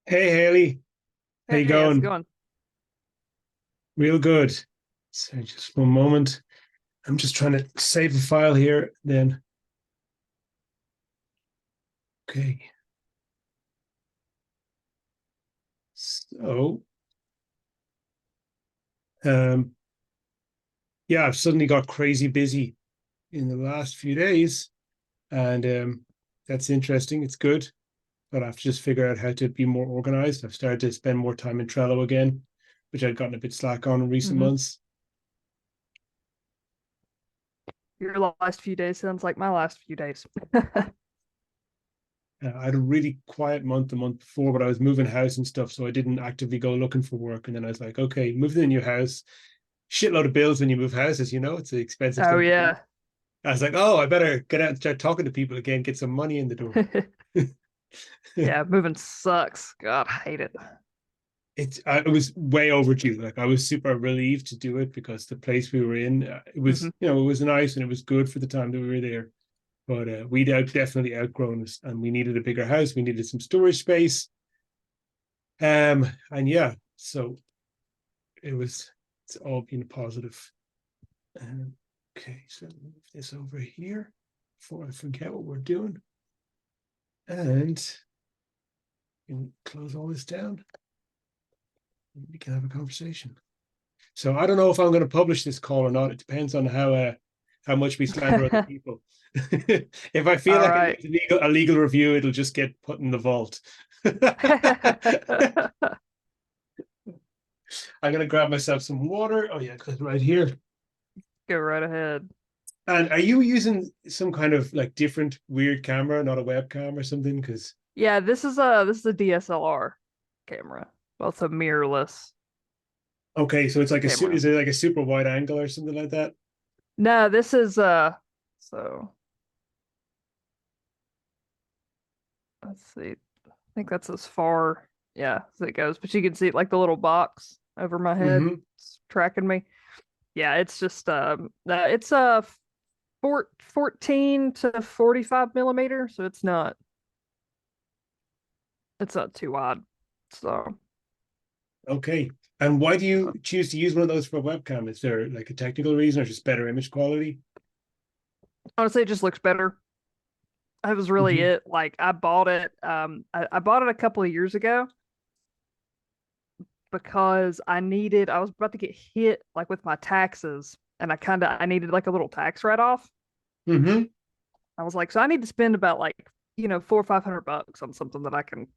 Hey Haley, how you Hey, how's it going? going? Real good. So just one moment. I'm just trying to save a file here. Then okay. So um yeah, I've suddenly got crazy busy in the last few days, and that's interesting. It's good, but I have to just figure out how to be more organized. I've started to spend more time in Trello again, which I'd gotten a bit slack on in recent hmm months. Your last few days sounds like my last few days. I had a really quiet month the month before, but I was moving house and stuff, so I didn't actively go looking for work. And then I was like, okay, move to a new house, shitload of bills when you move houses. It's an expensive Oh thing to do. yeah. I was like, oh, I better get out and start talking to people again, get some money in the door. Yeah, moving sucks. God, I hate it. It was way overdue. Like I was super relieved to do it because the place we were in, it hmm was, it was nice and it was good for the time that we were there. But we'd definitely outgrown it, and we needed a bigger house. We needed some storage space. And yeah, so it's all been positive. Um, okay, so move this over here before I forget what we're doing, and close all this down. And we can have a conversation. So I don't know if I'm going to publish this call or not. It depends on how much we slander other people. If I feel All like it right. needs a legal review, it'll just get put in the vault. I'm going to grab myself some water. Oh yeah, right here. Go right ahead. And are you using some kind of like different weird camera, not a webcam or something? Because Yeah, this is a DSLR camera. Well, it's a mirrorless okay, so it's like camera. is it like a super wide angle or something like that? No, this is so let's see. I think that's as far, yeah, as it goes. But you can see like the little box over my head. Mm-hmm. It's tracking me. Yeah, it's just it's 14 to 45 millimeter, so it's not too wide. So Okay. And why do you choose to use one of those for a webcam? Is there like a technical reason or just better image quality? honestly, it just looks better. That was really Mm-hmm. it. Like I bought it, I bought it a couple of years ago because I was about to get hit like with my taxes, and I needed like a little tax write off. Mm-hmm. I was like, so I need to spend about like, $400 or $500 on something that I can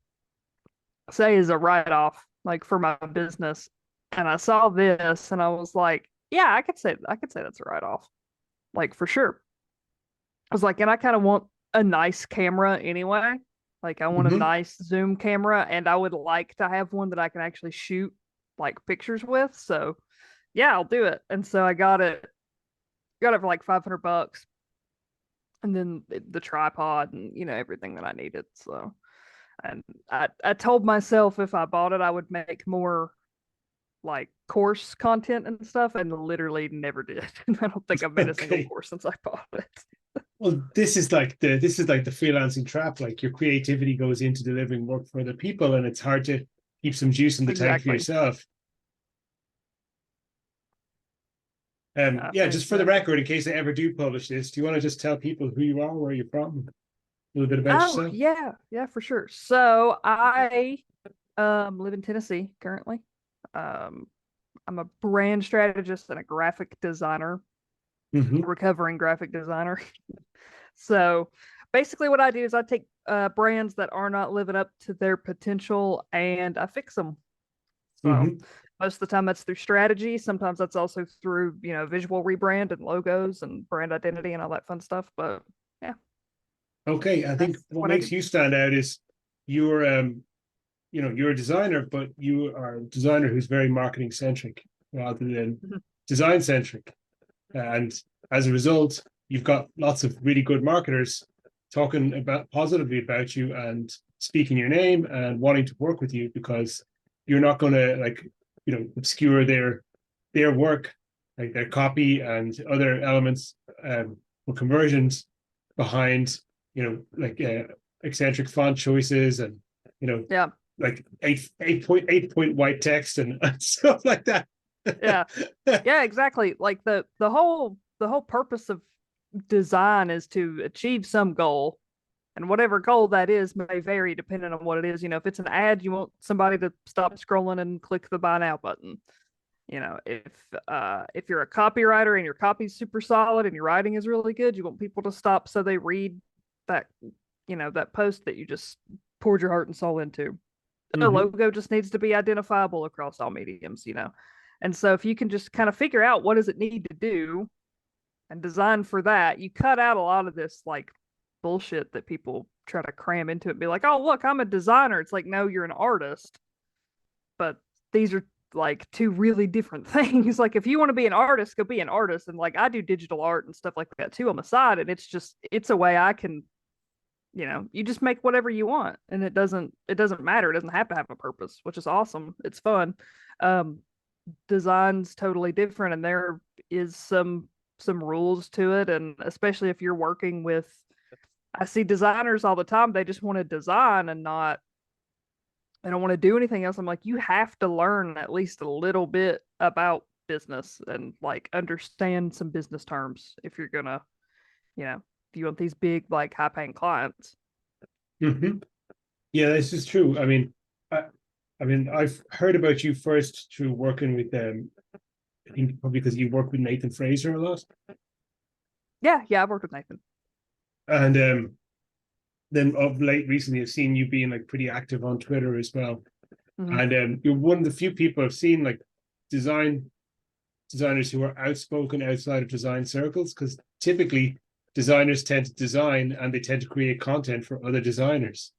say is a write off, like for my business. And I saw this and I was like, yeah, I could say that's a write off, like for sure. I was like, and I kind of want a nice camera anyway. Like I want a Mm-hmm. nice zoom camera, and I would like to have one that I can actually shoot like pictures with. So yeah, I'll do it. And so I got it for like $500, and then the tripod and everything that I needed. So and I told myself if I bought it, I would make more like course content and stuff, and literally never did. I don't think I've made a single Okay. course since I bought it. Well, this is like the freelancing trap. Like your creativity goes into delivering work for other people, and it's hard to keep some juice in the tank for Exactly. yourself. Yeah, Yeah, just for the exactly. record, in case I ever do publish this, do you want to just tell people who you are, where you're from, a little bit about Oh, yourself? yeah, yeah, for sure. So I live in Tennessee currently. Um I'm a brand strategist and a graphic designer, Mm-hmm. recovering graphic designer. So basically what I do is I take brands that are not living up to their potential and I fix them. So Mm-hmm. most of the time that's through strategy. Sometimes that's also through, visual rebrand and logos and brand identity and all that fun stuff. But yeah, Okay, I think that's what what I makes do. you stand out is you're you're a designer, but you are a designer who's very marketing centric rather than Mhm. design centric. And as a result, you've got lots of really good marketers talking about positively about you and speaking your name and wanting to work with you because you're not going to like obscure their work, like their copy and other elements or conversions behind like eccentric font choices and you know Yeah. like eight point white text and stuff like that. Yeah. Yeah, exactly. Like the whole purpose of design is to achieve some goal. And whatever goal that is may vary depending on what it is. If it's an ad, you want somebody to stop scrolling and click the buy now button. If you're a copywriter and your copy's super solid and your writing is really good, you want people to stop so they read that that post that you just poured your heart and soul into. The Mm-hmm. logo just needs to be identifiable across all mediums. And so if you can just kind of figure out what does it need to do and design for that, you cut out a lot of this like bullshit that people try to cram into it and be like, oh look, I'm a designer. It's like, no, you're an artist. But these are like two really different things. Like if you want to be an artist, go be an artist. And like I do digital art and stuff like that too on the side. And it's a way I can, you just make whatever you want. And it doesn't matter. It doesn't have to have a purpose, which is awesome. It's fun. Um, Design's totally different and there is some rules to it. And especially if you're working with, I see designers all the time, they just want to design and not I don't want to do anything else. I'm like, you have to learn at least a little bit about business and like understand some business terms if you're gonna, if you want these big, like high paying clients. Mm-hmm. Yeah, this is true. I've heard about you first through working with them. I think probably because you work with Nathan Fraser a lot, Yeah, yeah, I've worked with Nathan. and then of late recently, I've seen you being like pretty active on Twitter as well. Mm-hmm. And you're one of the few people I've seen like designers who are outspoken outside of design circles, because typically designers tend to design and they tend to create content for other designers.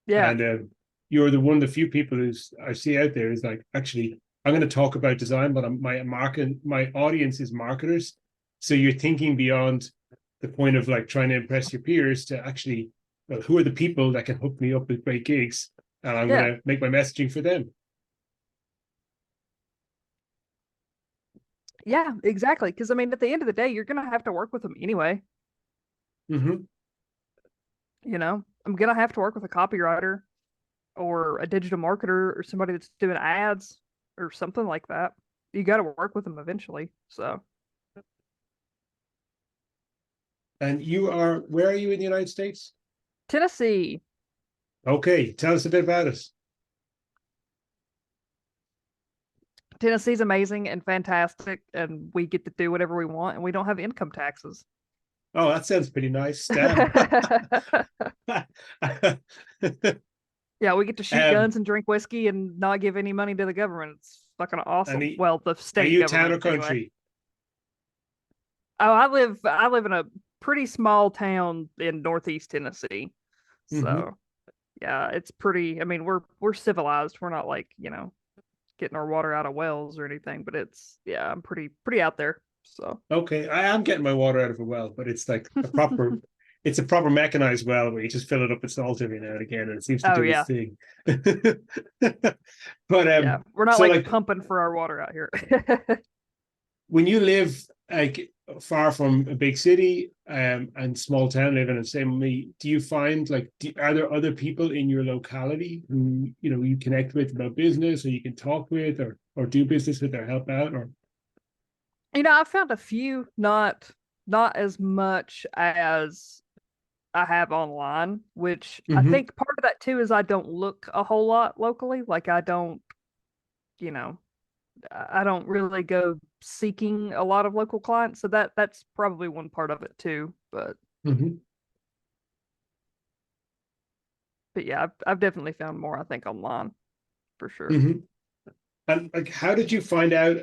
Yeah, And you're the one of the few people who's I see out there is like, actually, I'm going to talk about design, but my audience is marketers. So you're thinking beyond the point of like trying to impress your peers to actually, well, who are the people that can hook me up with great gigs? And I'm yeah, going to make my messaging for them. yeah, exactly. Because I mean, at the end of the day, you're gonna have to work with them anyway. Mm-hmm. I'm gonna have to work with a copywriter or a digital marketer or somebody that's doing ads or something like that. You got to work with them eventually. So And where are you in the United States? Tennessee. Okay, tell us a bit about us. Tennessee's amazing and fantastic, and we get to do whatever we want, and we don't have income taxes. Oh, that sounds pretty nice. Damn. Yeah, we get to shoot um, guns and drink whiskey and not give any money to the government. It's fucking and awesome. Well, the are state you town government or anyway. country? Oh, I live in a pretty small town in Northeast Tennessee. Mm-hmm. So yeah, it's pretty. I mean, we're civilized. We're not like getting our water out of wells or anything, but yeah, I'm pretty out there. So Okay, I am getting my water out of a well, but it's like it's a proper mechanized well where you just fill it up with salt every now and again, and it seems to oh do its yeah, thing. But yeah, we're not so like like pumping for our water out here. when you live like far from a big city and small town living in the same way, do you find like are there other people in your locality who you connect with about business or you can talk with or do business with or help out or I found a few, not as much as I have online, which I mm-hmm. think part of that too is I don't look a whole lot locally. Like you know, I don't really go seeking a lot of local clients, so that's probably one part of it too. But Mm-hmm. but yeah, I've definitely found more, I think, online for sure. Mm-hmm. And like how did you find out?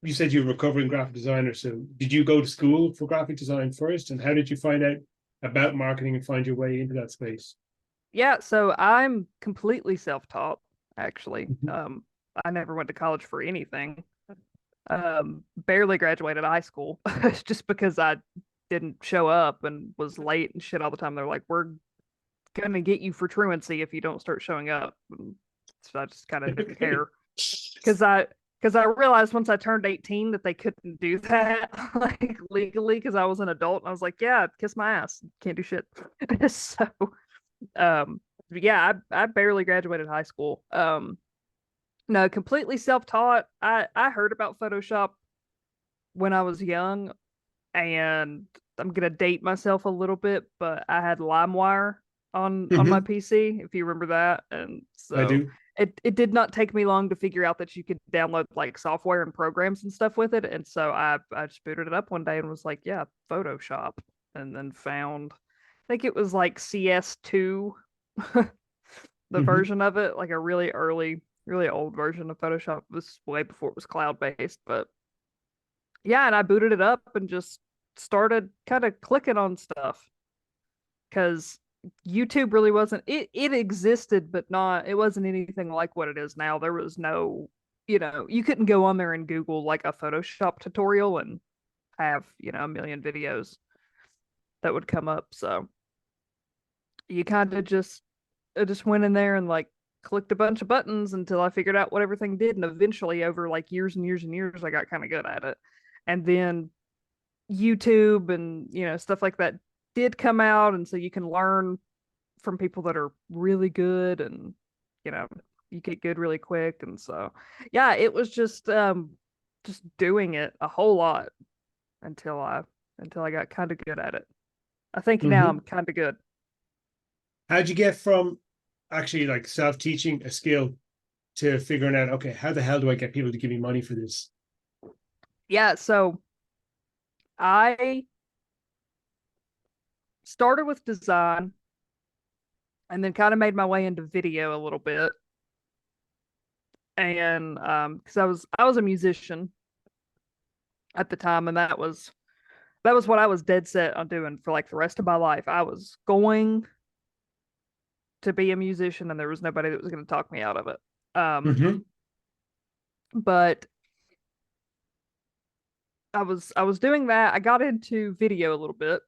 You said you're a recovering graphic designer, so did you go to school for graphic design first, and how did you find out about marketing and find your way into that space? Yeah, so I'm completely self-taught, actually. Mm-hmm. I never went to college for anything. Barely graduated high school just because I didn't show up and was late and shit all the time. They're like, we're gonna get you for truancy if you don't start showing up. And so I just kind of didn't care because I realized once I turned 18 that they couldn't do that like legally because I was an adult. And I was like, yeah, kiss my ass, can't do shit. So, um, yeah, I barely graduated high school. No, completely self-taught. I heard about Photoshop when I was young, and I'm gonna date myself a little bit, but I had LimeWire on my Hmm. PC, if you remember that. And I so do. it did not take me long to figure out that you could download like software and programs and stuff with it. And so I just booted it up one day and was like, yeah, Photoshop, and then found, I think it was like CS2, the Hmm. version of it, like a really early, really old version of Photoshop. It was way before it was cloud based, but yeah, and I booted it up and just started kind of clicking on stuff because YouTube really wasn't, it existed, but not, it wasn't anything like what it is now. There was no, you couldn't go on there and Google like a Photoshop tutorial and have, a million videos that would come up. So you kind of just, I just went in there and like clicked a bunch of buttons until I figured out what everything did. And eventually, over like years and years and years, I got kind of good at it. And then YouTube and stuff like that did come out, and so you can learn from people that are really good, and you know you get good really quick. And so yeah, it was just doing it a whole lot until I got kind of good at it. I think now Hmm. I'm kind of good. How'd you get from actually like self-teaching a skill to figuring out, okay, how the hell do I get people to give me money for this? Yeah, so I started with design and then kind of made my way into video a little bit. And because I was a musician at the time, and that was what I was dead set on doing for like the rest of my life. I was going to be a musician, and there was nobody that was going to talk me out of it. Um, Hmm. but I was doing that. I got into video a little bit,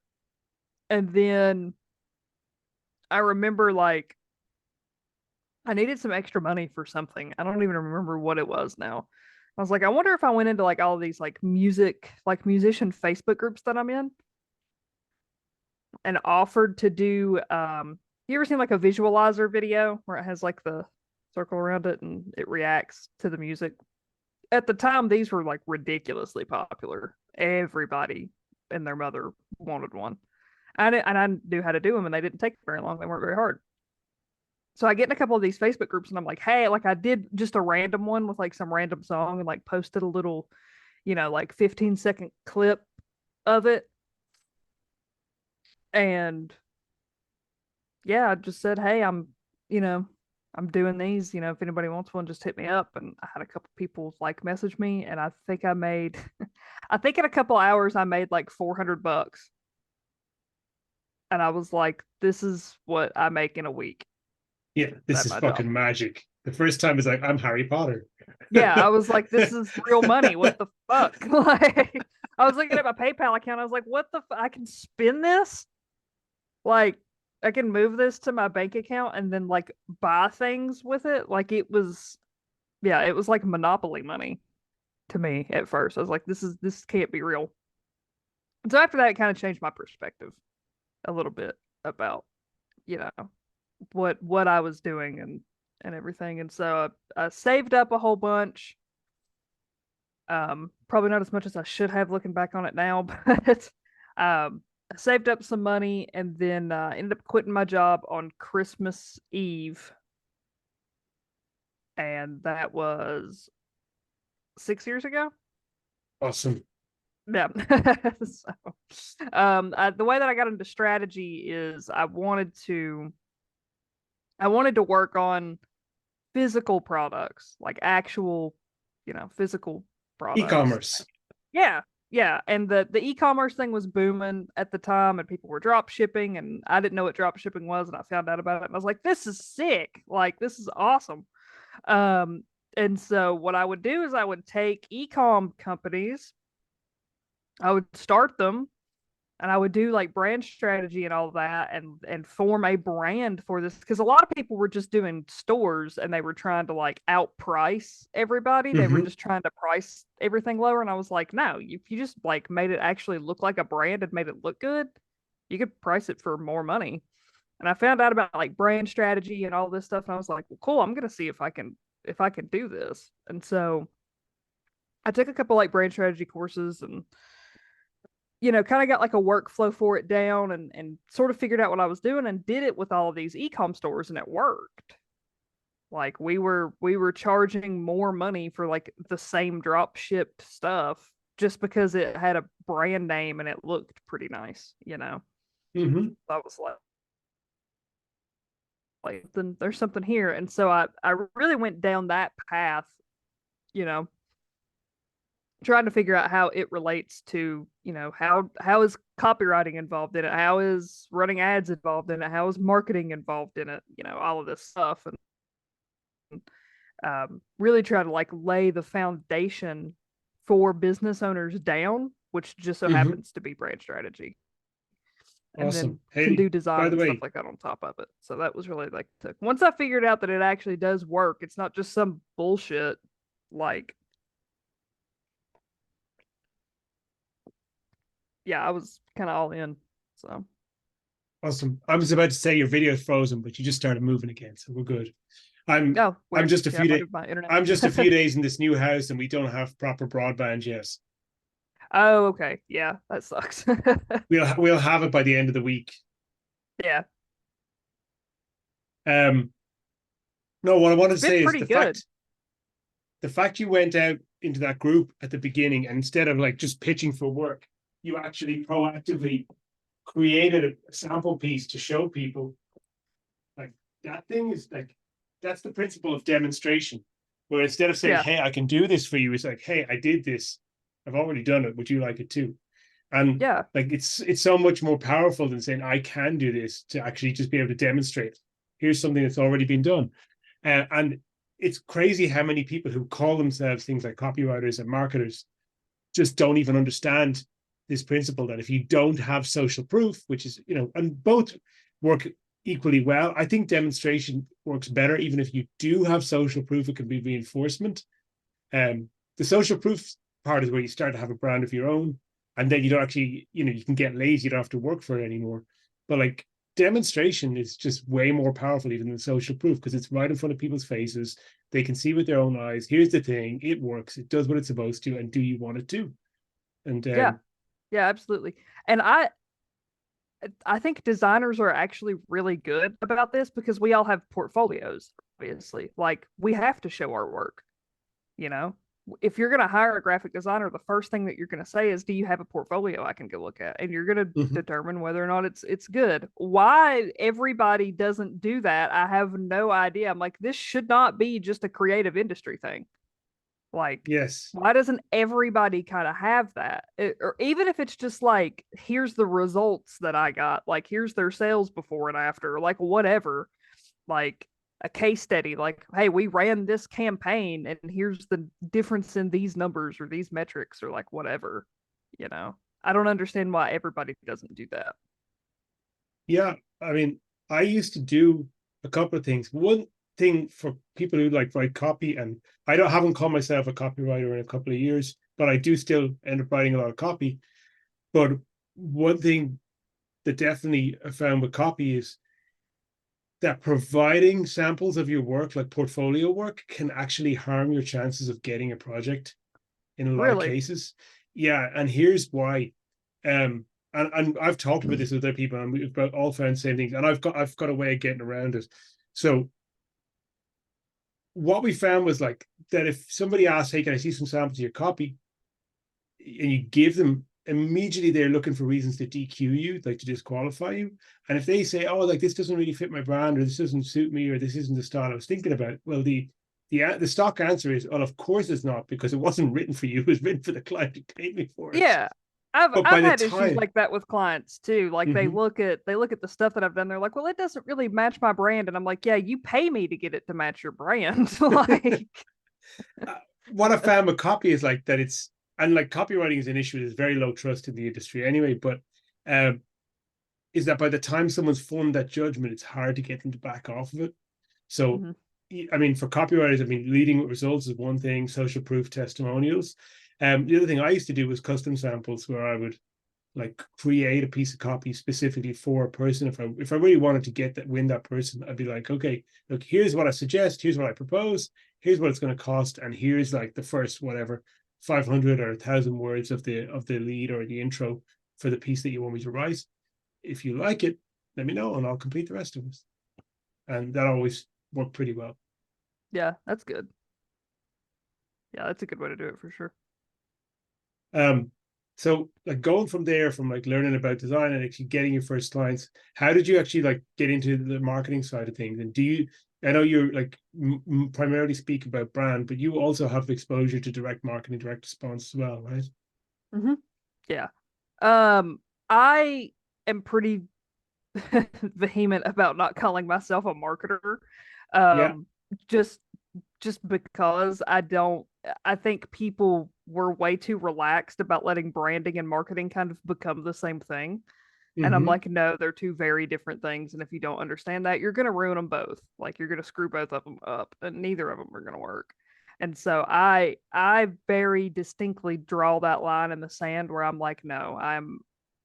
and then I remember like I needed some extra money for something. I don't even remember what it was now. I was like, I wonder if I went into like all of these like musician Facebook groups that I'm in and offered to do you ever seen like a visualizer video where it has like the circle around it and it reacts to the music? At the time, these were like ridiculously popular. Everybody and their mother wanted one. And I knew how to do them, and they didn't take very long. They weren't very hard. So I get in a couple of these Facebook groups and I'm like, hey, like I did just a random one with like some random song and like posted a little, like 15-second clip of it. And yeah, I just said, hey, you know, I'm doing these, if anybody wants one, just hit me up. And I had a couple people like message me, and I think I made, I think in a couple hours, I made like $400. And I was like, this is what I make in a week Yeah, this at is my job. fucking magic. The first time is like, I'm Harry Potter. Yeah, I was like, this is real money. What the fuck? Like, I was looking at my PayPal account. I was like, what the I can spin this? Like, I can move this to my bank account and then like buy things with it. Like it was, yeah, it was like monopoly money to me at first. I was like, this can't be real. And so after that, it kind of changed my perspective a little bit about, you know, what I was doing and everything. And so I saved up a whole bunch. Probably not as much as I should have looking back on it now, but I saved up some money and then ended up quitting my job on Christmas Eve, and that was 6 years ago. Awesome. Yeah. So, the way that I got into strategy is I wanted to work on physical products, like actual, physical products. E-commerce. Yeah, yeah, and the e-commerce thing was booming at the time, and people were drop shipping, and I didn't know what drop shipping was, and I found out about it, and I was like, "This is sick! Like, this is awesome!" Um, and so what I would do is I would take e-com companies, I would start them, and I would do like brand strategy and all that, and form a brand for this because a lot of people were just doing stores and they were trying to like outprice everybody. They were Hmm. just trying to price everything lower, and I was like, no, if you just like made it actually look like a brand and made it look good, you could price it for more money. And I found out about like brand strategy and all this stuff. And I was like, well, cool, I'm gonna see if I can do this. And so I took a couple like brand strategy courses and kind of got like a workflow for it down and sort of figured out what I was doing and did it with all of these e-com stores and it worked. Like we were charging more money for like the same drop shipped stuff just because it had a brand name and it looked pretty nice. I was like then there's something here. And so I really went down that path, you know, trying to figure out how it relates to, how is copywriting involved in it? How is running ads involved in it? How is marketing involved in it? All of this stuff. And really try to like lay the foundation for business owners down, which just so happens to be brand strategy. And then Awesome. can Hey, do by design the and stuff way, like that on top of it. So that was really like once I figured out that it actually does work, it's not just some bullshit. Like, yeah, I was kind of all in. So awesome. I was about to say your video is frozen, but you just started moving again, so we're good. I'm oh I'm weird. just a Yeah, few might days. have my internet. I'm just a few days in this new house, and we don't have proper broadband yet. Oh, okay. Yeah, that sucks. We'll have it by the end of the week. Yeah, Um, no, what I wanted it's to been say is pretty good. the fact you went out into that group at the beginning, and instead of like just pitching for work, you actually proactively created a sample piece to show people. Like that thing is like that's the principle of demonstration. Where instead of saying, Yeah, "Hey, I can do this for you," it's like, "Hey, I did this. I've already done it. Would you like it too?" And yeah, like it's so much more powerful than saying, "I can do this," to actually just be able to demonstrate. Here's something that's already been done. And it's crazy how many people who call themselves things like copywriters and marketers just don't even understand this principle that if you don't have social proof, which is, and both work equally well. I think demonstration works better. Even if you do have social proof, it can be reinforcement. The social proof part is where you start to have a brand of your own, and then you don't actually, you can get lazy, you don't have to work for it anymore. But like demonstration is just way more powerful even than social proof, because it's right in front of people's faces. They can see with their own eyes, here's the thing, it works, it does what it's supposed to, and do you want it to? And yeah, yeah, absolutely. And I think designers are actually really good about this because we all have portfolios, obviously. Like we have to show our work, you know. If you're going to hire a graphic designer, the first thing that you're going to say is, "Do you have a portfolio I can go look at?" And you're going to Mhm. determine whether or not it's good. Why everybody doesn't do that, I have no idea. I'm like, this should not be just a creative industry thing. Like, Yes. why doesn't everybody kind of have that? Or even if it's just like, here's the results that I got, like, here's their sales before and after, like, whatever, like a case study, like, hey, we ran this campaign and here's the difference in these numbers or these metrics or like whatever, you know? I don't understand why everybody doesn't do that. Yeah, I mean, I used to do a couple of things. One thing for people who like write copy, and I don't haven't called myself a copywriter in a couple of years, but I do still end up writing a lot of copy. But one thing that definitely I found with copy is that providing samples of your work, like portfolio work, can actually harm your chances of getting a project in a lot of Really? cases. Yeah, and here's why. And I've talked about this with other people, and we've all found the same things. And I've got a way of getting around it. So what we found was like that if somebody asks, "Hey, can I see some samples of your copy?" and you give them, immediately they're looking for reasons to DQ you, like to disqualify you. And if they say, "Oh, like this doesn't really fit my brand, or this doesn't suit me, or this isn't the style I was thinking about," well, the stock answer is, "Well, of course it's not, because it wasn't written for you. It was written for the client who paid me for it." Yeah. I've But by I've the had issues time, like that with clients too. Like they Mhm. look at the stuff that I've done. They're like, "Well, it doesn't really match my brand." And I'm like, "Yeah, you pay me to get it to match your brand." Like, Uh, what I found with copy is like that and like copywriting is an issue. There's very low trust in the industry anyway, but um, is that by the time someone's formed that judgment, it's hard to get them to back off of it. So, mhm. I mean, for copywriters, I mean, leading with results is one thing, social proof testimonials. The other thing I used to do was custom samples, where I would like create a piece of copy specifically for a person. If I really wanted to get that win that person, I'd be like, okay, look, here's what I suggest, here's what I propose, here's what it's going to cost, and here's like the first whatever 500 or 1,000 words of the lead or the intro for the piece that you want me to write. If you like it, let me know and I'll complete the rest of it. And that always worked pretty well. Yeah, that's good. Yeah, that's a good way to do it for sure. Um, so like going from there, from like learning about design and actually getting your first clients, how did you actually like get into the marketing side of things? And do you, I know you're like primarily speak about brand, but you also have exposure to direct marketing, direct response as well, right? Hmm. Yeah. I am pretty vehement about not calling myself a marketer. Yeah. Um, just because I think people were way too relaxed about letting branding and marketing kind of become the same thing. And I'm Mm-hmm. like, no, they're two very different things. And if you don't understand that, you're going to ruin them both. Like you're going to screw both of them up, and neither of them are going to work. And so I very distinctly draw that line in the sand where I'm like, no,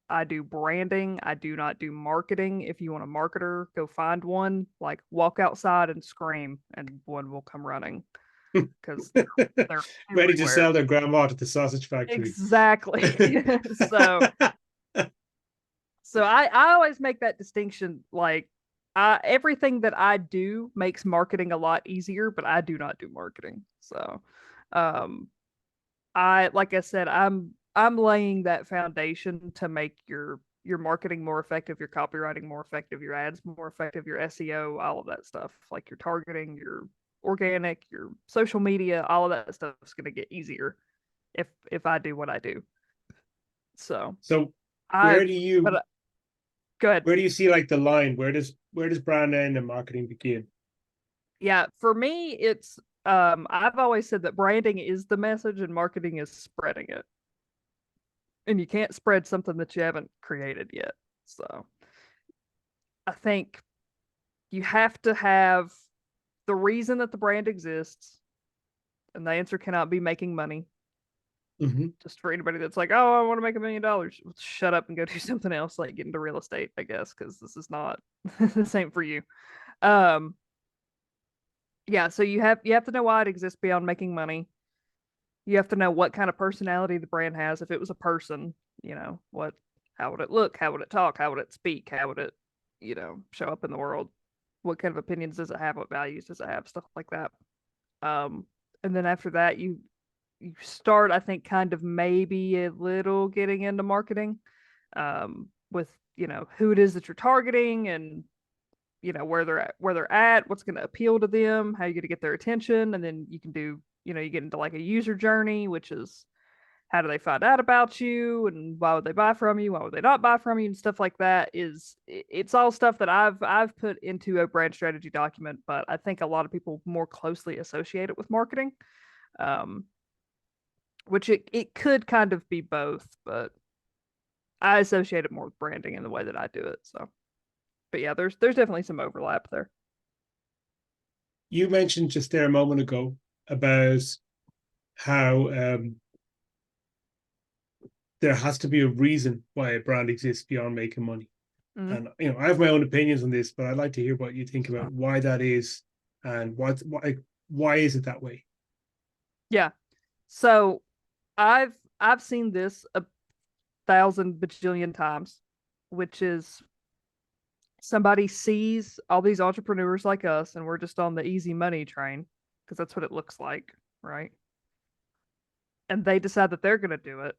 I do branding. I do not do marketing. If you want a marketer, go find one. Like walk outside and scream, and one will come running because they're Ready to everywhere. sell their grandma at the sausage factory. Exactly. So I always make that distinction. Like everything that I do makes marketing a lot easier, but I do not do marketing. So um I like I said, I'm laying that foundation to make your marketing more effective, your copywriting more effective, your ads more effective, your SEO, all of that stuff, like your targeting, your organic, your social media, all of that stuff is going to get easier if I do what I do. So So where I've do but you good. where do you see like the line? Where does brand end and marketing begin? Yeah, for me it's I've always said that branding is the message and marketing is spreading it. And you can't spread something that you haven't created yet. So I think you have to have the reason that the brand exists, and the answer cannot be making money. Mm-hmm. Just for anybody that's like, oh, I want to make $1 million, shut up and go do something else, like get into real estate, I guess, because this is not the same for you. Um, yeah, so you have to know why it exists beyond making money. You have to know what kind of personality the brand has. If it was a person, what, how would it look? How would it talk? How would it speak? How would it, show up in the world? What kind of opinions does it have? What values does it have? Stuff like that. Um, and then after that, you start, I think, kind of maybe a little getting into marketing, with who it is that you're targeting and where they're at, what's going to appeal to them, how you're going to get their attention, and then you can do you get into like a user journey, which is how do they find out about you and why would they buy from you, why would they not buy from you, and stuff like that. It's all stuff that I've put into a brand strategy document, but I think a lot of people more closely associate it with marketing, um, which it could kind of be both, but I associate it more with branding in the way that I do it. So, but yeah, there's definitely some overlap there. You mentioned just there a moment ago about how there has to be a reason why a brand exists beyond making money. Mhm. And I have my own opinions on this, but I'd like to hear what you think about why that is and why is it that way? Yeah. So I've seen this a thousand bajillion times, which is somebody sees all these entrepreneurs like us, and we're just on the easy money train because that's what it looks like, right? And they decide that they're going to do it,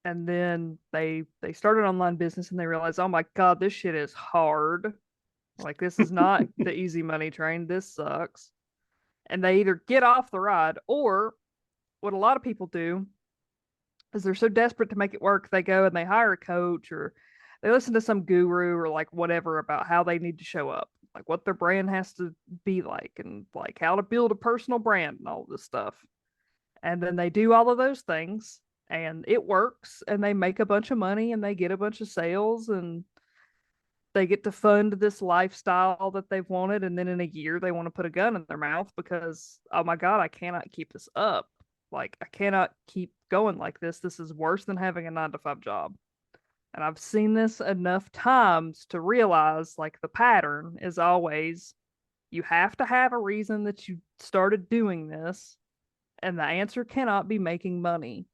and then they start an online business and they realize, oh my god, this shit is hard. Like this is not the easy money train. This sucks. And they either get off the ride, or what a lot of people do is they're so desperate to make it work, they go and they hire a coach, or they listen to some guru or like whatever about how they need to show up, like what their brand has to be like, and like how to build a personal brand and all this stuff. And then they do all of those things and it works and they make a bunch of money and they get a bunch of sales and they get to fund this lifestyle that they've wanted. And then in a year, they want to put a gun in their mouth because, oh my God, I cannot keep this up. Like, I cannot keep going like this. This is worse than having a 9 to 5 job. And I've seen this enough times to realize like the pattern is always you have to have a reason that you started doing this, and the answer cannot be making money.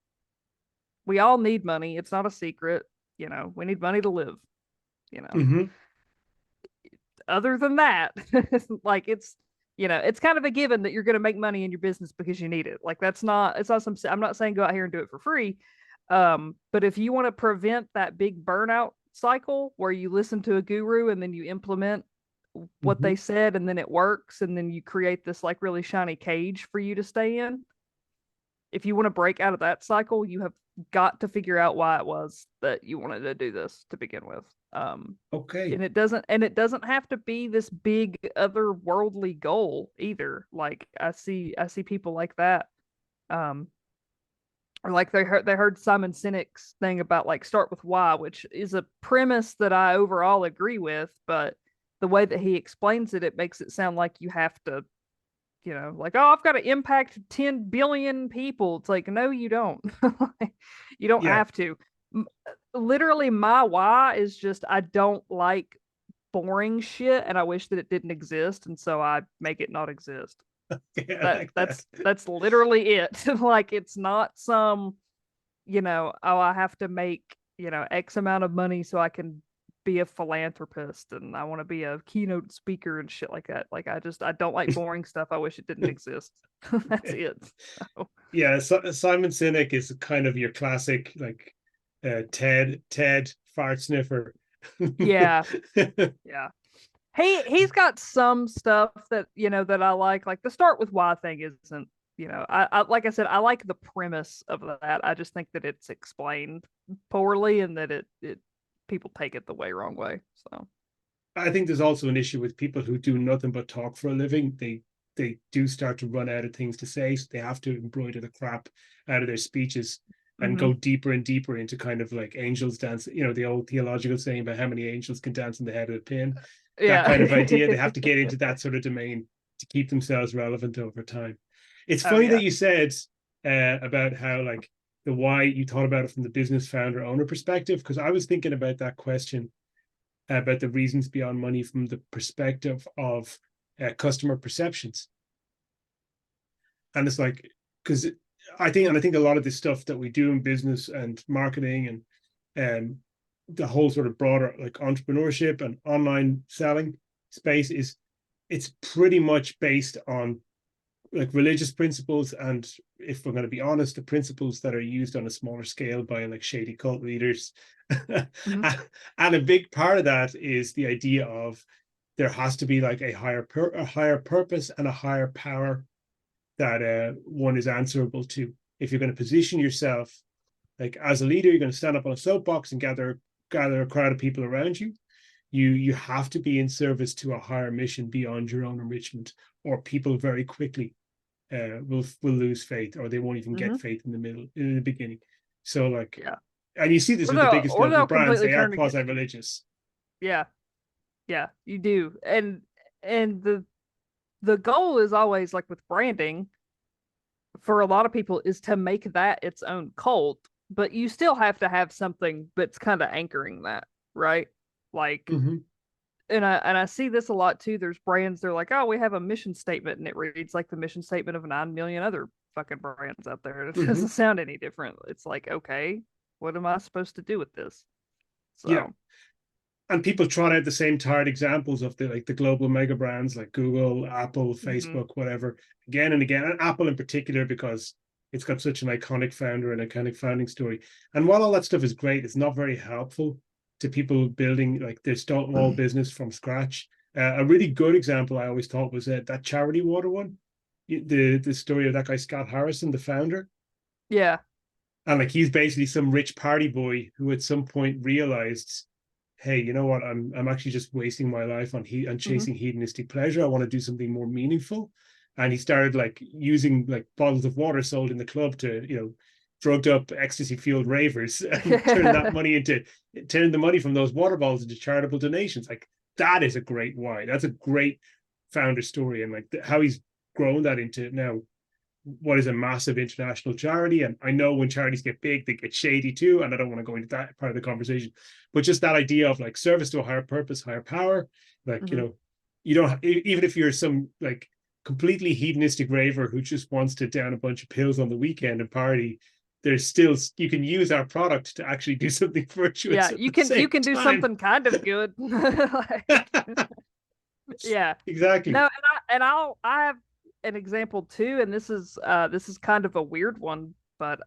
We all need money. It's not a secret. We need money to live. You know, Mm-hmm. other than that, like it's kind of a given that you're going to make money in your business because you need it. Like it's not some, I'm not saying go out here and do it for free. But if you want to prevent that big burnout cycle where you listen to a guru and then you implement what Mm-hmm. they said and then it works and then you create this like really shiny cage for you to stay in. If you want to break out of that cycle, you have got to figure out why it was that you wanted to do this to begin with. Okay. And it doesn't have to be this big otherworldly goal either. Like I see people like that. Um, or like they heard Simon Sinek's thing about like start with why, which is a premise that I overall agree with, but the way that he explains it, it makes it sound like you have to, like, oh, I've got to impact 10 billion people. It's like, no, you don't. You don't Yeah. have to. Literally, my why is just I don't like boring shit and I wish that it didn't exist. And so I make it not exist. Yeah, I like that. That's literally it. Like it's not some, oh, I have to make, X amount of money so I can be a philanthropist and I want to be a keynote speaker and shit like that. Like I don't like boring stuff. I wish it didn't exist. That's it. So, Yeah, so, Simon Sinek is kind of your classic like Ted fart sniffer. yeah. Yeah. He's got some stuff that that I like the start with why thing isn't, I like I said, I like the premise of that. I just think that it's explained poorly and that it people take it the wrong way. So I think there's also an issue with people who do nothing but talk for a living. They do start to run out of things to say, so they have to embroider the crap out of their speeches and mm-hmm. go deeper and deeper into kind of like angels dance, the old theological saying about how many angels can dance on the head of a pin. That kind of idea. They Yeah. have to get into that sort of domain to keep themselves relevant over time. It's Oh funny that yeah. you said about how like the why you thought about it from the business founder owner perspective, because I was thinking about that question about the reasons beyond money from the perspective of customer perceptions. And it's like, because I think a lot of the stuff that we do in business and marketing and the whole sort of broader like entrepreneurship and online selling space is it's pretty much based on like religious principles, and if we're going to be honest, the principles that are used on a smaller scale by like shady cult leaders. Mm-hmm. And a big part of that is the idea of there has to be like a higher purpose and a higher power that one is answerable to. If you're going to position yourself like as a leader, you're going to stand up on a soapbox and gather a crowd of people around you. You have to be in service to a higher mission beyond your own enrichment, or people very quickly will lose faith, or they won't even Mm-hmm. get faith in the beginning. So like, Yeah. and you see this with the biggest Or global they'll brands, completely they are turn against. quasi-religious. Yeah. Yeah, you do. And the goal is always like with branding for a lot of people is to make that its own cult, but you still have to have something that's kind of anchoring that, right? Like, Mm-hmm. and I see this a lot too. There's brands, they're like, oh, we have a mission statement, and it reads like the mission statement of 9 million other fucking brands out there. It Mm-hmm. doesn't sound any different. It's like, okay, what am I supposed to do with this? Yeah. So, And people trot out the same tired examples of the global mega brands like Google, Apple, mm-hmm, Facebook, whatever, again and again, and Apple in particular, because it's got such an iconic founder and iconic founding story. And while all that stuff is great, it's not very helpful to people building like their small business from scratch. A really good example I always thought was that charity water one, the story of that guy Scott Harrison, the founder. yeah. And like he's basically some rich party boy who at some point realized, hey, you know what? I'm actually just wasting my life on and Mm-hmm. chasing hedonistic pleasure. I want to do something more meaningful. And he started like using like bottles of water sold in the club to, drugged up ecstasy fueled ravers and turning the money from those water bottles into charitable donations. Like that is a great why. That's a great founder story. And like how he's grown that into now what is a massive international charity. And I know when charities get big, they get shady too. And I don't want to go into that part of the conversation, but just that idea of like service to a higher purpose, higher power, like, Mm-hmm. you don't, even if you're some like completely hedonistic raver who just wants to down a bunch of pills on the weekend and party, there's still, you can use our product to actually do something virtuous Yeah, at you the can same do time. something kind of good. Like, yeah. Exactly. No, I have an example too, and this is kind of a weird one, but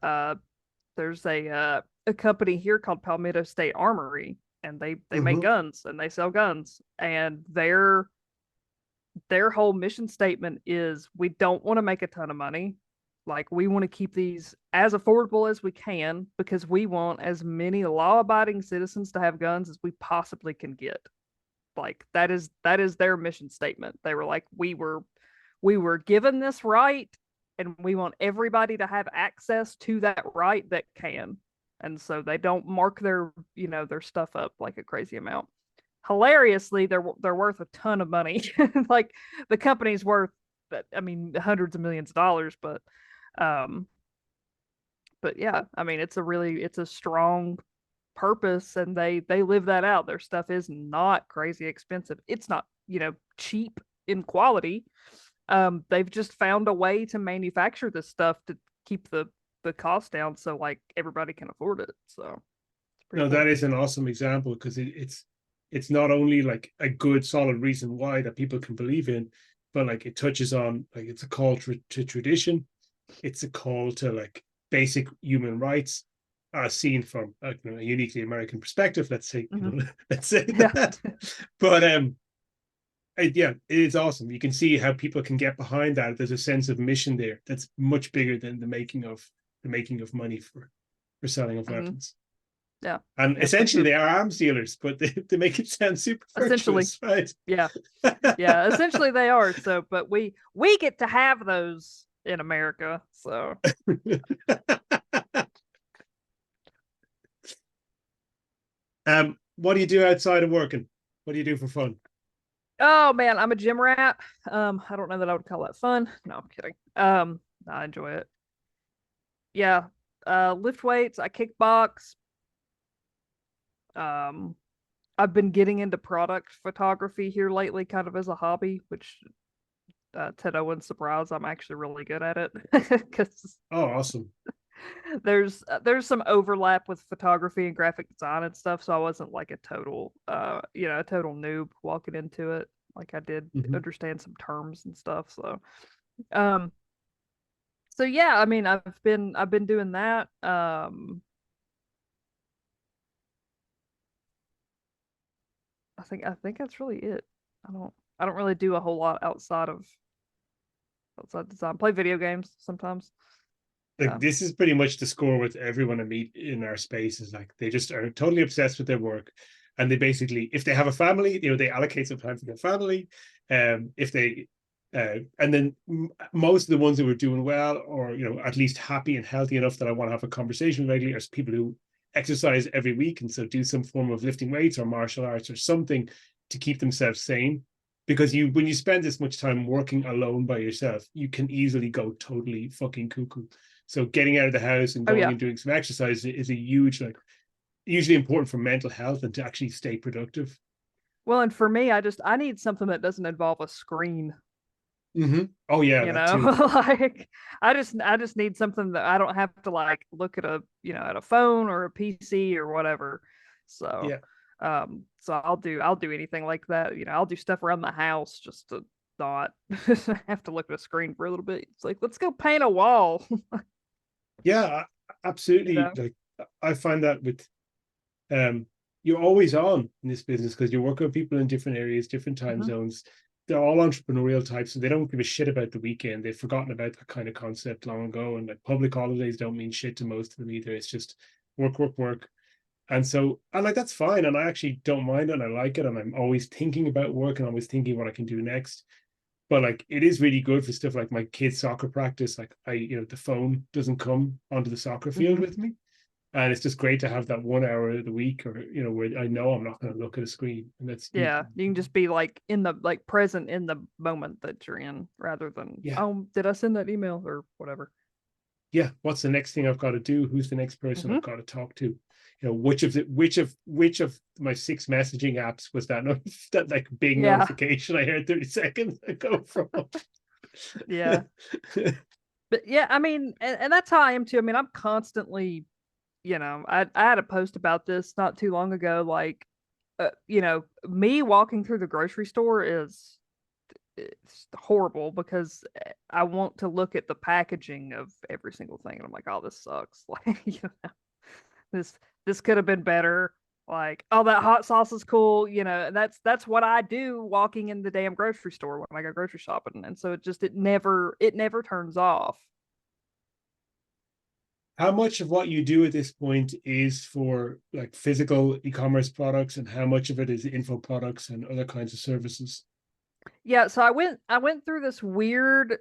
there's a company here called Palmetto State Armory, and they make Mm-hmm. guns and they sell guns, and their whole mission statement is we don't want to make a ton of money. Like we want to keep these as affordable as we can because we want as many law-abiding citizens to have guns as we possibly can get. Like that is their mission statement. They were like, we were given this right, and we want everybody to have access to that right that can. And so they don't mark their, their stuff up like a crazy amount. Hilariously, they're worth a ton of money. Like the company's worth, I mean, hundreds of millions of dollars, um, but yeah, I mean, it's a strong purpose, and they live that out. Their stuff is not crazy expensive. It's not, cheap in quality. They've just found a way to manufacture this stuff to keep the cost down so like everybody can afford it. So it's pretty No, cool. that is an awesome example because it's not only like a good solid reason why that people can believe in, but like it touches on like it's a call to tradition, it's a call to like basic human rights, seen from a uniquely American perspective. Let's say Hmm. let's say Yeah. that, but yeah, it is awesome. You can see how people can get behind that. There's a sense of mission there that's much bigger than the making of money for selling of Hmm. weapons. Yeah. And Yeah. Like essentially, the they are arms dealers, but they make it sound super essentially, virtuous, right? yeah. Yeah. Essentially they are. So, but we get to have those in America. So What do you do outside of working? What do you do for fun? oh man, I'm a gym rat. I don't know that I would call that fun. No, I'm kidding. I enjoy it. Yeah. Lift weights, I kickbox. Um, I've been getting into product photography here lately, kind of as a hobby, which to no one's surprise, I'm actually really good at it because Oh, awesome. there's some overlap with photography and graphic design and stuff. So I wasn't like a total a total noob walking into it. Like I did Mhm. understand some terms and stuff. Um, so yeah, I mean, I've been doing that. I think that's really it. I don't really do a whole lot outside design. Play video games sometimes. Like Yeah. this is pretty much the score with everyone I meet in our space is like they just are totally obsessed with their work, and they basically, if they have a family, they allocate some time for their family. If they, and then most of the ones that were doing well, or at least happy and healthy enough that I want to have a conversation regularly, are people who exercise every week and so do some form of lifting weights or martial arts or something to keep themselves sane. Because when you spend this much time working alone by yourself, you can easily go totally fucking cuckoo. So getting out of the house and Oh going yeah. and doing some exercise is a huge, like, usually important for mental health and to actually stay productive. Well, and for me, I need something that doesn't involve a screen. Mm-hmm. Oh yeah, You that know, too. like I just need something that I don't have to like look at a at a phone or a PC or whatever. So, Yeah, so I'll do anything like that. I'll do stuff around the house just to not have to look at a screen for a little bit. It's like let's go paint a wall. yeah, You absolutely. know. Like I find that with um, you're always on in this business because you're working with people in different areas, different time Hmm. zones. They're all entrepreneurial types, so they don't give a shit about the weekend. They've forgotten about that kind of concept long ago, and like public holidays don't mean shit to most of them either. It's just work, work, work. And so I like that's fine. And I actually don't mind it and I like it. And I'm always thinking about work and always thinking what I can do next. But like it is really good for stuff like my kids' soccer practice. Like the phone doesn't come onto the soccer field Hmm. with me. And it's just great to have that 1 hour of the week, or where I know I'm not going to look at a screen, and that's Yeah, you can just be like in the like present in the moment that you're in, rather than, yeah, oh, did I send that email or whatever. yeah. What's the next thing I've got to do? Who's the next person Hmm. I've got to talk to? Which of my 6 messaging apps was that that like big Yeah, notification I heard 30 seconds ago from? yeah. But yeah, I mean, and that's how I am too. I mean, I'm constantly, I had a post about this not too long ago. Like, me walking through the grocery store is it's horrible because I want to look at the packaging of every single thing, and I'm like, oh, this sucks. Like, this this could have been better. Like, oh, that hot sauce is cool. And that's what I do walking in the damn grocery store when I go grocery shopping, and so it never turns off. How much of what you do at this point is for like physical e-commerce products, and how much of it is info products and other kinds of services? Yeah, so I went through this weird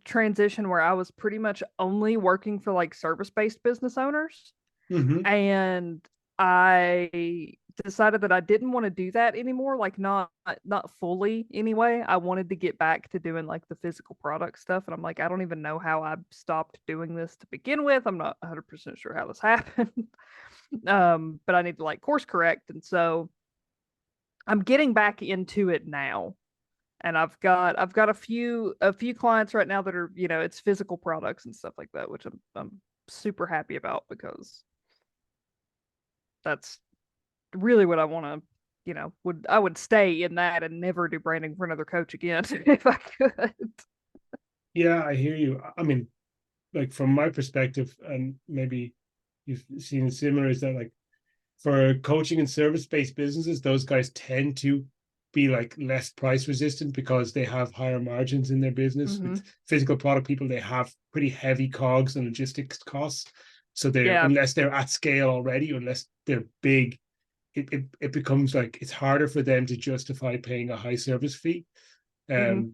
transition where I was pretty much only working for like service-based business owners, Hmm. and I decided that I didn't want to do that anymore, like not fully anyway. I wanted to get back to doing like the physical product stuff, and I'm like, I don't even know how I stopped doing this to begin with. I'm not 100% sure how this happened. But I need to like course correct, and so I'm getting back into it now. And I've got a few clients right now that are, it's physical products and stuff like that, which I'm super happy about, because that's really what I want to, would stay in that and never do branding for another coach again if I could. Yeah, I hear you. I mean, like from my perspective, and maybe you've seen similar, is that like for coaching and service-based businesses, those guys tend to be like less price resistant because they have higher margins in their business. Hmm. With physical product people, they have pretty heavy cogs and logistics costs. So they're, Yeah. unless they're at scale already, unless they're big, it becomes like it's harder for them to justify paying a high service fee. Hmm. Um,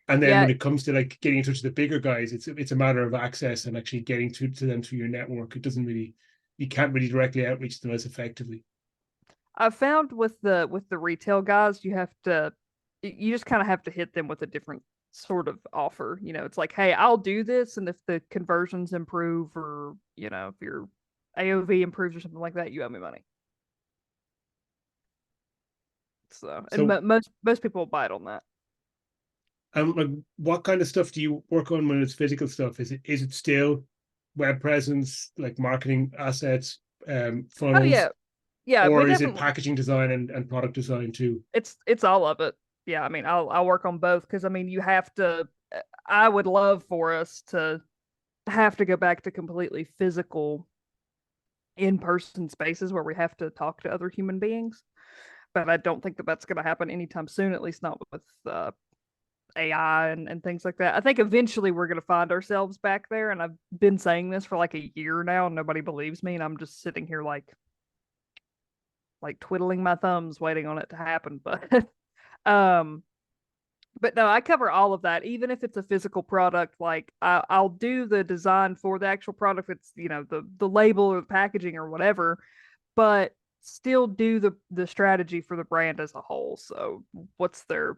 and then Yeah. when it comes to like getting in touch with the bigger guys, it's a matter of access and actually getting to them through your network. It doesn't really, you can't really directly outreach them as effectively. I found with the retail guys, you just kind of have to hit them with a different sort of offer. It's like, hey, I'll do this, and if the conversions improve, or if your AOV improves or something like that, you owe me money. So, and So, most people will bite on that. like, what kind of stuff do you work on when it's physical stuff? Is it still web presence, like marketing assets, Oh funnels, yeah, yeah, we or is it definitely, packaging design and product design too? it's all of it. Yeah, I mean, I'll work on both, because I mean, you have to. I would love for us to have to go back to completely physical in-person spaces where we have to talk to other human beings, but I don't think that that's going to happen anytime soon, at least not with AI and things like that. I think eventually we're going to find ourselves back there, and I've been saying this for like a year now, and nobody believes me, and I'm just sitting here like twiddling my thumbs waiting on it to happen. Um but no, I cover all of that, even if it's a physical product. Like, I'll do the design for the actual product. It's, the label or the packaging or whatever, but still do the strategy for the brand as a whole. So what's their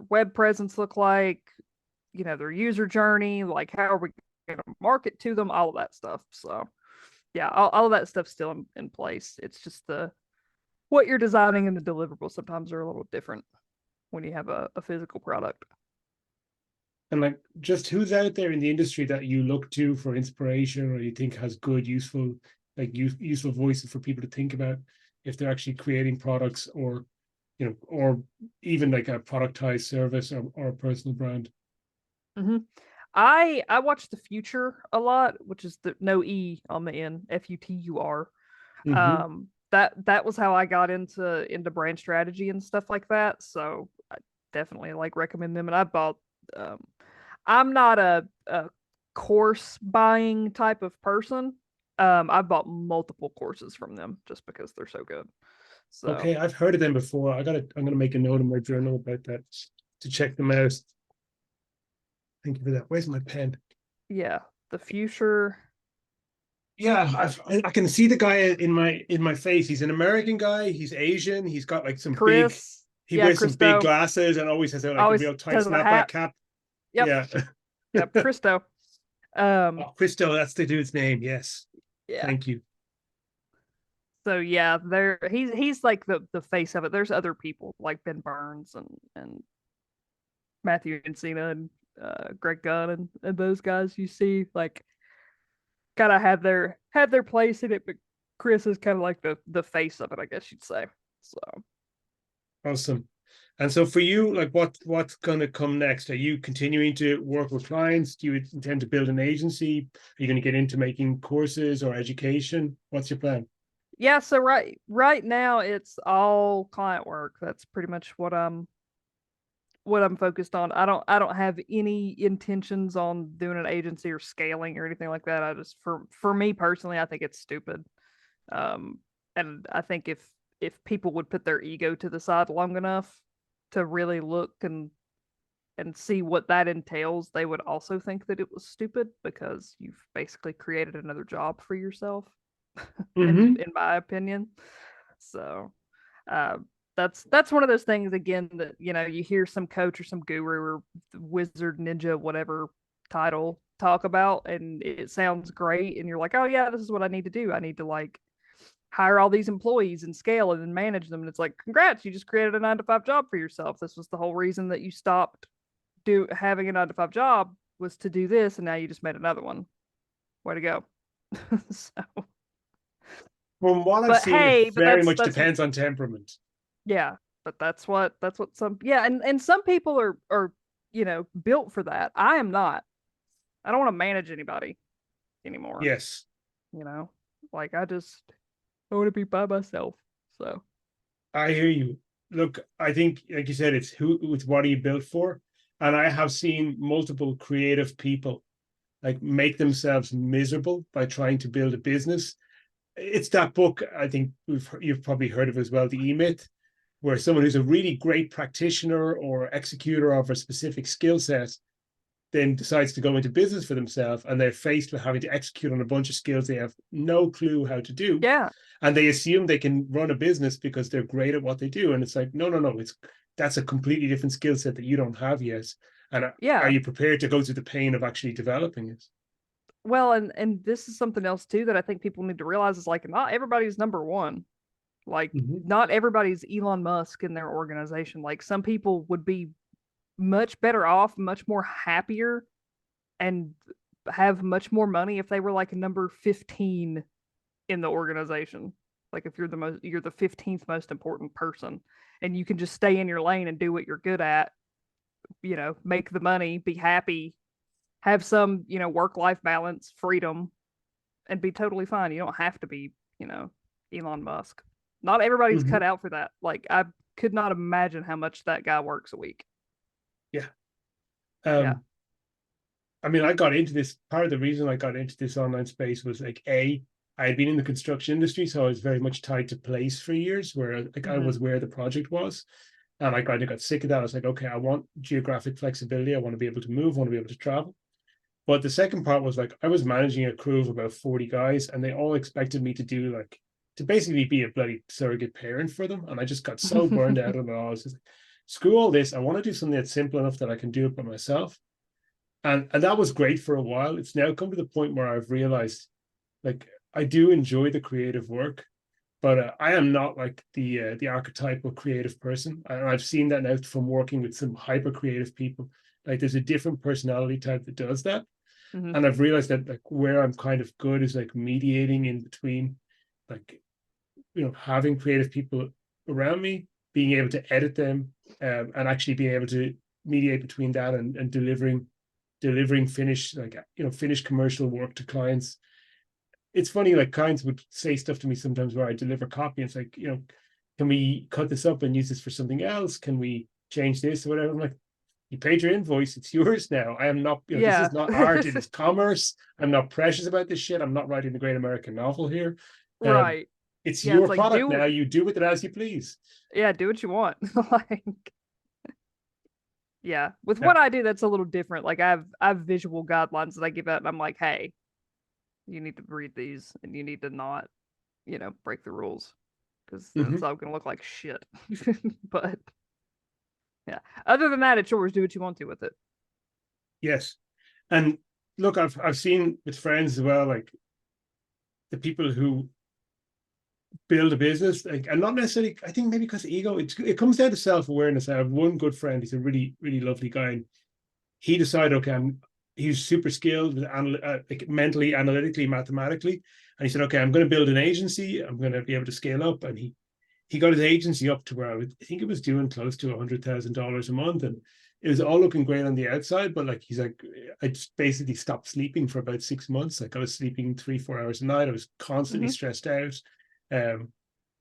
web presence look like, their user journey, like how are we going to market to them, all of that stuff. So yeah, all of that stuff's still in place. It's just the what you're designing and the deliverables sometimes are a little different when you have a physical product. And like, just who's out there in the industry that you look to for inspiration, or you think has good, useful, like useful voices for people to think about if they're actually creating products, or even like a productized service, or a personal brand. Hmm. I watch The Future a lot, which is the no E on the end, Futur. Mm-hmm. That was how I got into brand strategy and stuff like that. So I definitely like recommend them. And um I'm not a course buying type of person. I bought multiple courses from them just because they're so good. So Okay, I've heard of them before. I'm gonna make a note in my journal about that to check them out. Thank you for that. Where's my pen? yeah, The Future. Yeah, I can see the guy in my face. He's an American guy. He's Asian. He's got like some big. Chris. He Yeah, wears some big Christo. glasses and always has like a Always real tight has a snapback hat. cap. Yep. Yeah. Yep. Christo. Um, Oh, Christo, that's the dude's name. Yes. yeah. Thank you. So yeah, there he's like the face of it. There's other people like Ben Burns and Matthew Encina and Greg Gunn and those guys you see like kind of have their place in it, but Chris is kind of like the face of it, I guess you'd say. So Awesome. And so for you, like what's gonna come next? Are you continuing to work with clients? Do you intend to build an agency? Are you going to get into making courses or education? What's your plan? yeah, so right now it's all client work. That's pretty much what I'm focused on. I don't have any intentions on doing an agency or scaling or anything like that. I just for me personally, I think it's stupid. Um, and I think if people would put their ego to the side long enough to really look and see what that entails, they would also think that it was stupid because you've basically created another job for yourself, Mm-hmm. in my opinion. So uh, that's one of those things again that you hear some coach or some guru or wizard ninja whatever title talk about, and it sounds great, and you're like, oh yeah, this is what I need to do. I need to like hire all these employees and scale and then manage them. And it's like, congrats, you just created a 9 to 5 job for yourself. This was the whole reason that you stopped having a 9 to 5 job was to do this, and now you just made another one. Way to go. So, From what I've but seen, it hey, but very much that's depends on temperament. yeah, but that's what some yeah, and some people are built for that. I am not. I don't want to manage anybody anymore. Yes, You know, like I want to be by myself. So I hear you. Look, I think, like you said, it's what are you built for? And I have seen multiple creative people like make themselves miserable by trying to build a business. It's that book I think you've probably heard of as well, the E-Myth, where someone who's a really great practitioner or executor of a specific skill set then decides to go into business for themselves, and they're faced with having to execute on a bunch of skills they have no clue how to do, yeah, and they assume they can run a business because they're great at what they do. And it's like, no, no, no, it's that's a completely different skill set that you don't have yet. And are yeah. you prepared to go through the pain of actually developing it? Well, and this is something else too that I think people need to realize is like not everybody's number one. Like Mm-hmm. not everybody's Elon Musk in their organization. Like some people would be much better off, much more happier, and have much more money if they were like a number 15 in the organization. Like if you're the 15th most important person and you can just stay in your lane and do what you're good at, make the money, be happy, have some, work life balance, freedom, and be totally fine. You don't have to be, Elon Musk. Not everybody's Mm-hmm. cut out for that. Like I could not imagine how much that guy works a week. Yeah. Yeah. Um, I mean, I got into this. Part of the reason I got into this online space was like I had been in the construction industry, so I was very much tied to place for years, where like I Mm-hmm. was where the project was, and I kind of got sick of that. I was like, okay, I want geographic flexibility. I want to be able to move. I want to be able to travel. But the second part was like I was managing a crew of about 40 guys, and they all expected me to do like to basically be a bloody surrogate parent for them. And I just got so burned out on it all. I was just like, screw all this. I want to do something that's simple enough that I can do it by myself. And that was great for a while. It's now come to the point where I've realized like I do enjoy the creative work, but I am not like the archetypal creative person. And I've seen that now from working with some hyper creative people. Like there's a different personality type that does that, Mm-hmm. and I've realized that like where I'm kind of good is like mediating in between, like having creative people around me, being able to edit them, and actually being able to mediate between that and delivering finished like finished commercial work to clients. It's funny, like clients would say stuff to me sometimes where I deliver copy. And it's like, can we cut this up and use this for something else? Can we change this or whatever? I'm like, you paid your invoice, it's yours now. I am not, this Yeah. is not art, it is commerce. I'm not precious about this shit. I'm not writing the great American novel here. Um, Right. it's Yeah, it's your like product now. You do with it as you please. yeah, do what you want. Like yeah. With Yeah. what I do, that's a little different. Like I have visual guidelines that I give out and I'm like, hey, You need to read these, and you need to not, break the rules, because then it's Hmm. all gonna look like shit. But yeah, other than that, it's yours. Do what you want to with it. Yes. And look, I've seen with friends as well, like the people who build a business, like, and not necessarily, I think maybe because ego, it comes down to self-awareness. I have one good friend, he's a really, really lovely guy. And he decided, okay, he's super skilled with like mentally, analytically, mathematically. And he said, okay, I'm going to build an agency. I'm going to be able to scale up. And he got his agency up to where I think it was doing close to $100,000 a month, and it was all looking great on the outside. But like he's like, I just basically stopped sleeping for about 6 months. Like I was sleeping 3-4 hours a night. I was constantly Hmm. stressed out. Um,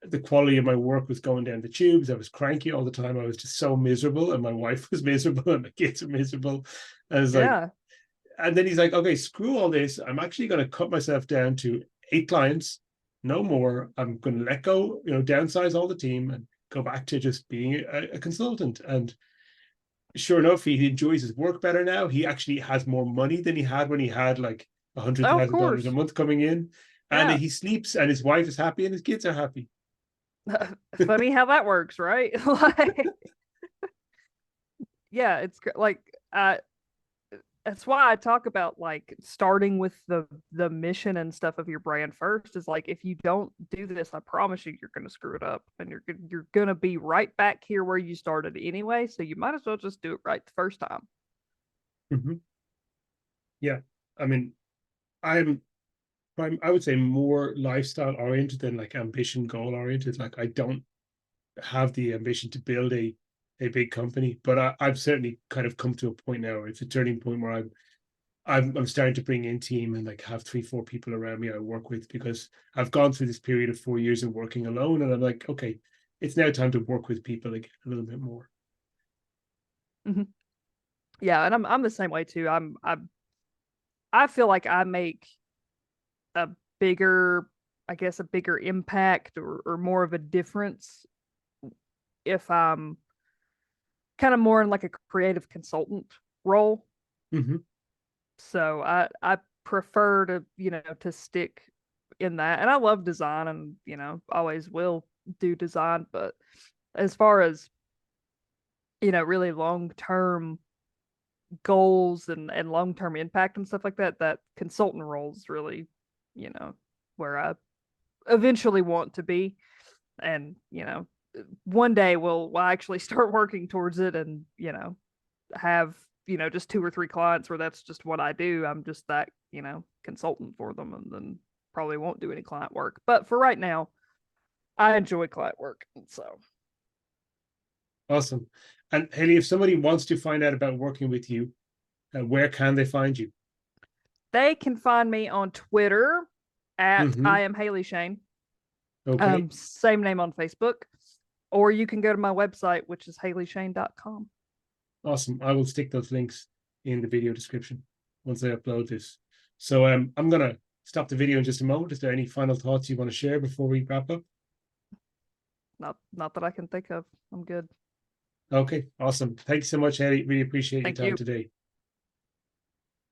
the quality of my work was going down the tubes. I was cranky all the time. I was just so miserable, and my wife was miserable, and my kids were miserable. And I was like, Yeah. and then he's like, okay, screw all this. I'm actually going to cut myself down to 8 clients, no more. I'm going to let go, downsize all the team and go back to just being a consultant. And sure enough, he enjoys his work better now. He actually has more money than he had when he had like a hundred Oh, of thousand dollars a course. month coming in. And Yeah. he sleeps, and his wife is happy, and his kids are happy. Funny how that works, right? Like, yeah, like, that's why I talk about like starting with the mission and stuff of your brand first. Is like, if you don't do this, I promise you're gonna screw it up, and you're gonna be right back here where you started anyway. So you might as well just do it right the first time. Mhm. Yeah, I mean, I'm I would say more lifestyle oriented than like ambition goal oriented. Like I don't have the ambition to build a big company, but I've certainly kind of come to a point now. It's a turning point where I'm starting to bring in team and like have 3-4 people around me I work with, because I've gone through this period of 4 years of working alone, and I'm like, okay, it's now time to work with people again a little bit more. Mhm. Yeah, and I'm the same way too. I feel like I make a bigger, I guess, a bigger impact, or more of a difference if I'm kind of more in like a creative consultant role. Hmm. So I prefer to, to stick in that. And I love design, and, always will do design. But as far as, really long-term goals and long-term impact and stuff like that, that consultant role is really, where I eventually want to be. And, one day we'll actually start working towards it, and, have, just 2 or 3 clients where that's just what I do. I'm just that, consultant for them, and then probably won't do any client work. But for right now, I enjoy client work. So Awesome. And Haley, if somebody wants to find out about working with you, where can they find you? they can find me on Twitter at Hmm. I am Haley Shane. Okay. Same name on Facebook. Or you can go to my website, which is haleyshane.com. Awesome. I will stick those links in the video description once I upload this. So I'm gonna stop the video in just a moment. Is there any final thoughts you want to share before we wrap up? Not that I can think of. I'm good. Okay, awesome. Thank you so much, Eddie. Really appreciate your Thank time you. today.